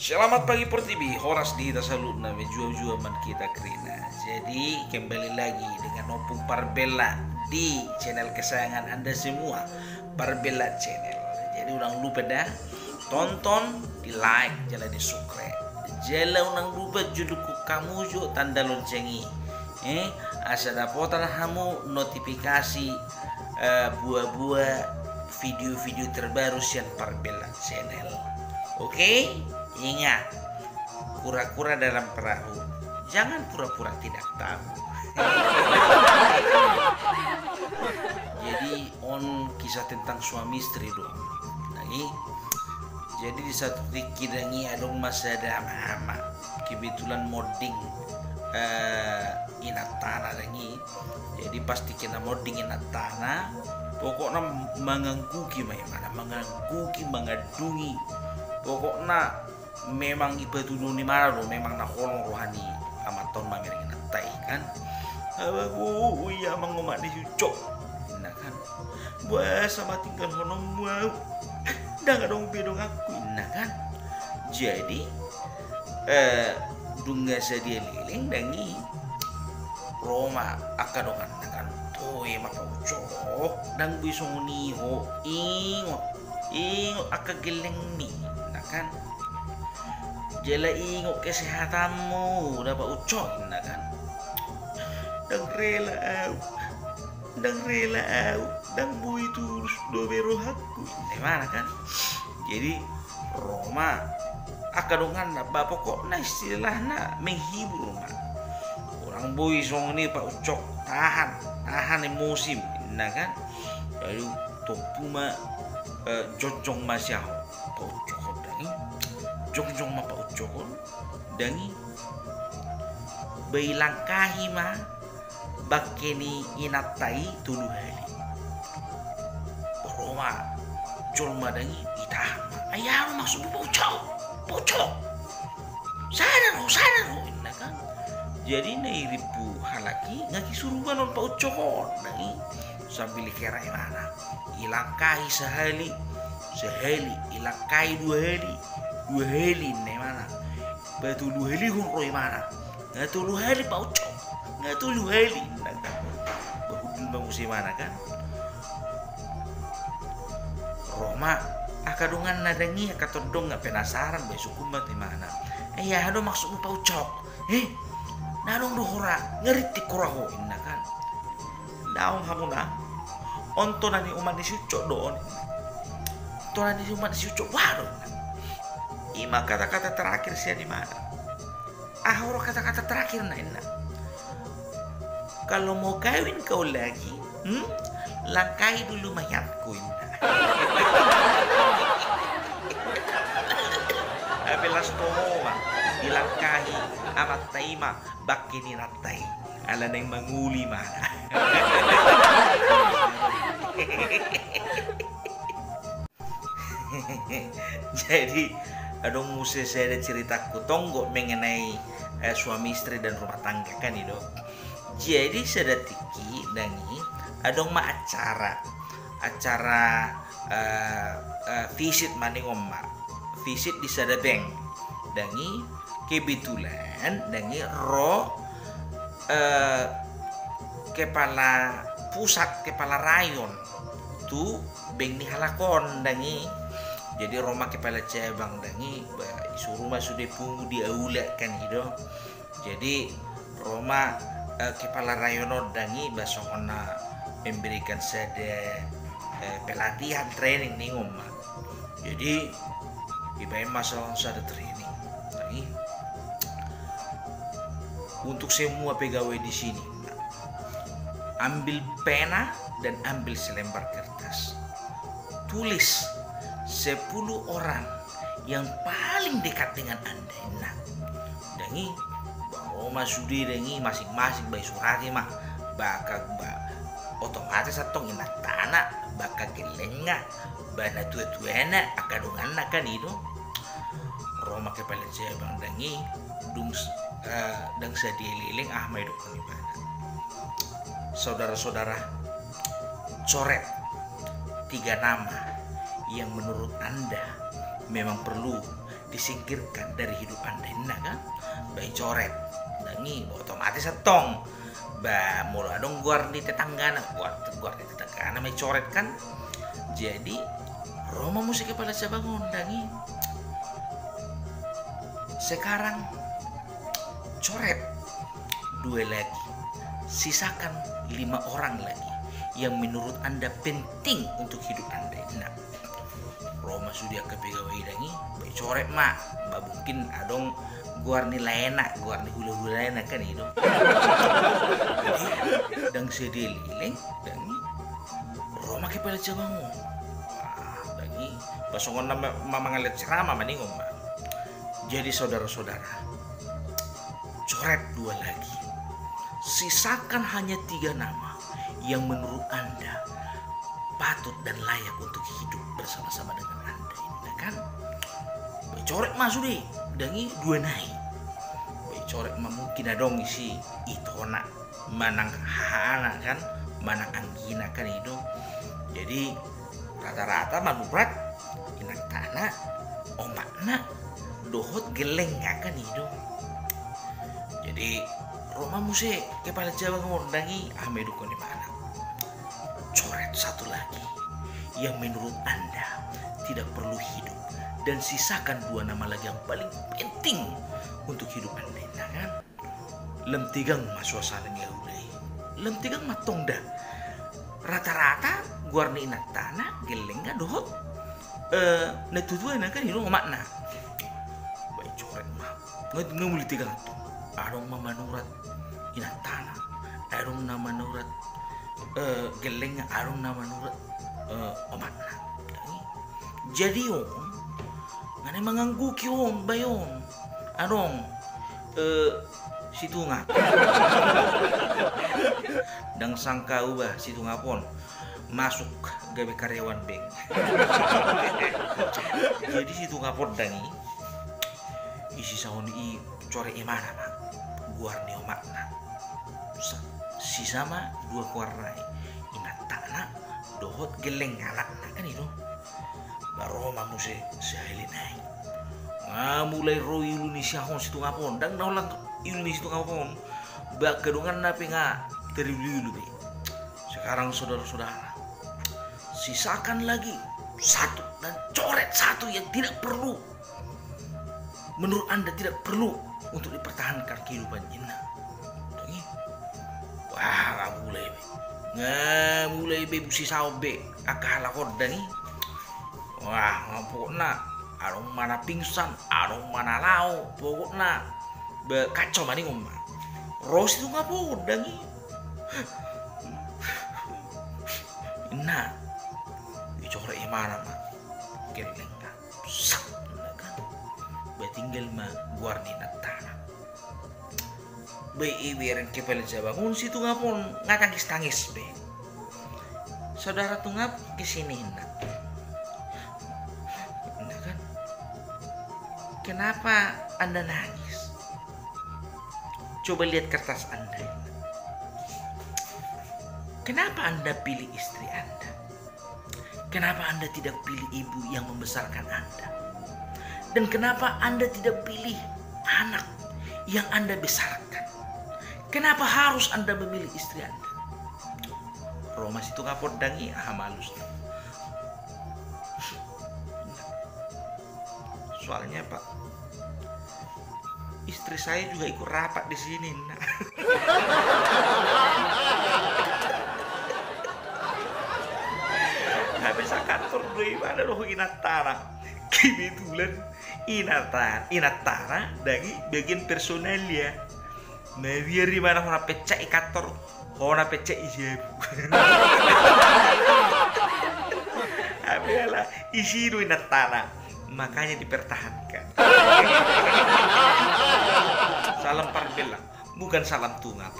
Selamat pagi Pertiwi, Horas di Tasalut na jua-jua man kita kerina. Jadi kembali lagi dengan Opung Parbella di channel kesayangan Anda semua, Parbella Channel. Jadi ulang lupa dah tonton, di like, jangan di subscribe. Jangan ulang lupa judulku kamu jo tanda loncengi. Asa dapotan kamu notifikasi buah-buah video-video terbaru sian Parbella Channel. Oke? Ingat, kura-kura dalam perahu, jangan pura-pura tidak tahu. Jadi kisah tentang suami istri dong. Jadi di satu titik dangi adong masa ada ama kebetulan modding inatana dangi. Jadi pasti kena modding inatana. Pokoknya mangangkuki mangadungi. Pokoknya memang ibadulu ni mana lo, memang nak kolong rohani amaton mamiring natai kan. Abaku iya mangomak di cucok, nah kan. Buat sama tinggal honong mau, dah gak dong bedong aku, nah kan. Jadi dunga sadia liling dangi Roma akadongan kan. Toy mapa ucok, dang bisong niho ingo akageleng ni, nah kan. Jela ingok kesehatanmu dapat ucok kan. Dan rela au dan bui terus do berohaku mana kan. Jadi Roma akadongan bapak kok na istilahnya menghibur Roma. Orang bui song ini pak ucok tahan emosi nah kan. Jadi topuma jojong masyaho pak ucok dangi jong mapa ucokon dangi bailangkahi ma bakeni inatai tulu hali Roma colma dangi itah ayah maksud pocok sadar nah kan. Jadi nairipu halaki ngaki suruhan on paucokon dangi sambil kira mana ilangkahi sehali ilangkahi dua heli nih mana batu dua heli roy mana nggak tuh lu heli paucok nggak tuh lu heli nah kan bahudin bangusi mana kan. Roma akadungan nadangi akatodong nggak penasaran besok mati mana ya ada maksudmu paucok nadong dohora ngerti kuraho nah kan daung kamu nah ontonani umat disucok doon ontonani umat disucok waduh. Ima kata-kata terakhir saya di mana? Ahoro kata-kata terakhir nah. Kalau mau kawin kau lagi, langkai dulu mayatku inna. Abelas tohoma dilangkahi amat taima bakini natai ala nang manguli mana. Jadi adong musim saya ada ceritaku tonggo mengenai suami istri dan rumah tangga kan itu. Jadi sedatiki dangi adong ma acara visit maning omma visit di sadabeng dangi kebetulan dangi kepala pusat kepala rayon tu beng ni halakon dangi. Jadi Roma kepala cabang dangi isu rumah sudah pungu diaula kan itu. Jadi Roma kepala rayono dangi basongona memberikan sada pelatihan training nih Roma. Jadi ibarat masalah sada training dangi untuk semua pegawai di sini ambil pena dan ambil selembar kertas, tulis 10 orang yang paling dekat dengan Anda. Nah, dangi Roma sudi dangi masing-masing bayi surati mah bakal otomatis atong ina tanah bakal gelenga bana tua-tuana akadungan kan itu. Roma kepala cabang dangi dang sadieliling ahmai dokun ibana. Saudara-saudara coret 3 nama yang menurut Anda memang perlu disingkirkan dari hidup Anda ini kan baik coret dangi otomatis setong mula dong guar di tetanggana may coret kan. Jadi Roma musik kepala cabangon dangi sekarang coret 2 lagi, sisakan 5 orang lagi yang menurut Anda penting untuk hidup Anda. Nah, Roma sudah kepegawai dangi baik coret mak mungkin adong guar nilai enak guar ni hula-hula enak kan itu. Dan sedeliling dangi Roma kepala cabangon dangi pasongon nama mangalet ceramah maningom. Jadi saudara-saudara, coret 2 lagi, sisakan hanya 3 nama yang menurut Anda patut dan layak untuk hidup bersama-sama dengan Anda ini kan. Baik coret masuk deh dangi 2 naik. Baik coret mungkin adong isi itu nak manang hana kan manang anggina kan itu. Jadi rata-rata manurat inak tanah omakna dohot geleng kan itu. Jadi Roma musik kepala Jawa ngondangi Ahmedukon di mana. Coret 1 lagi yang menurut Anda tidak perlu hidup dan sisakan 2 nama lagi yang paling penting untuk hidup Anda kan. Lem tigang suasana ulai. Lem tigang matong dah. Rata-rata guarni inak tanah geleng kan dohot netutuan kan itu makna. Baik coret mah ngemuli tigang tuh. Adong mamanurat inak tanah, adong nama nurat geleng, adong nama nurat omakna. Jadi ngane manganggu kion bayon adong situ nga dang sangka ubah situ ngapon masuk gawe karyawan bank. Jadi situ ngapon dangi isi sahon i core imana mak guar ni omakna si sama 2 kuarnai inat tanah dohot geleng anakna kan itu baru mamu sehali naik mulai ro Indonesia hon situ ngapon dan naulan Indonesia situ ngapon bak kedungan napi nga terlalu be. Sekarang saudara-saudara sisakan lagi 1 dan coret 1 yang tidak perlu menurut Anda tidak perlu untuk dipertahankan kehidupan jina. Wah, nggak mulai be busi saobe akala kodani. Wah, pokoknya arong mana pingsan, arong mana lau, pokoknya kacau mani ngomong. Ros itu nggak podangi. Nah, bicara mana mah, geleng kan, sak, kan, tinggal mah guarni tanah. Baik ibu kepala bangun situ ngapon ngatangis be. Saudara tungap kesini nak. Nah kan, kenapa Anda nangis? Coba lihat kertas Anda. Kenapa Anda pilih istri Anda? Kenapa Anda tidak pilih ibu yang membesarkan Anda? Dan kenapa Anda tidak pilih anak yang Anda besarkan? Kenapa harus Anda memilih istri Anda? Roma situ ngapot dangi malus. Soalnya Pak, istri saya juga ikut rapat di sini. Nah. Nggak bisa kantor dari mana loh inatara. Kebetulan inatara dari bagian personal ya. Nah biar di mana orang pecah kantor, orang pecah isi. Apalah isi itu inatara, makanya dipertahankan. Salam Parbella, bukan salam tungap.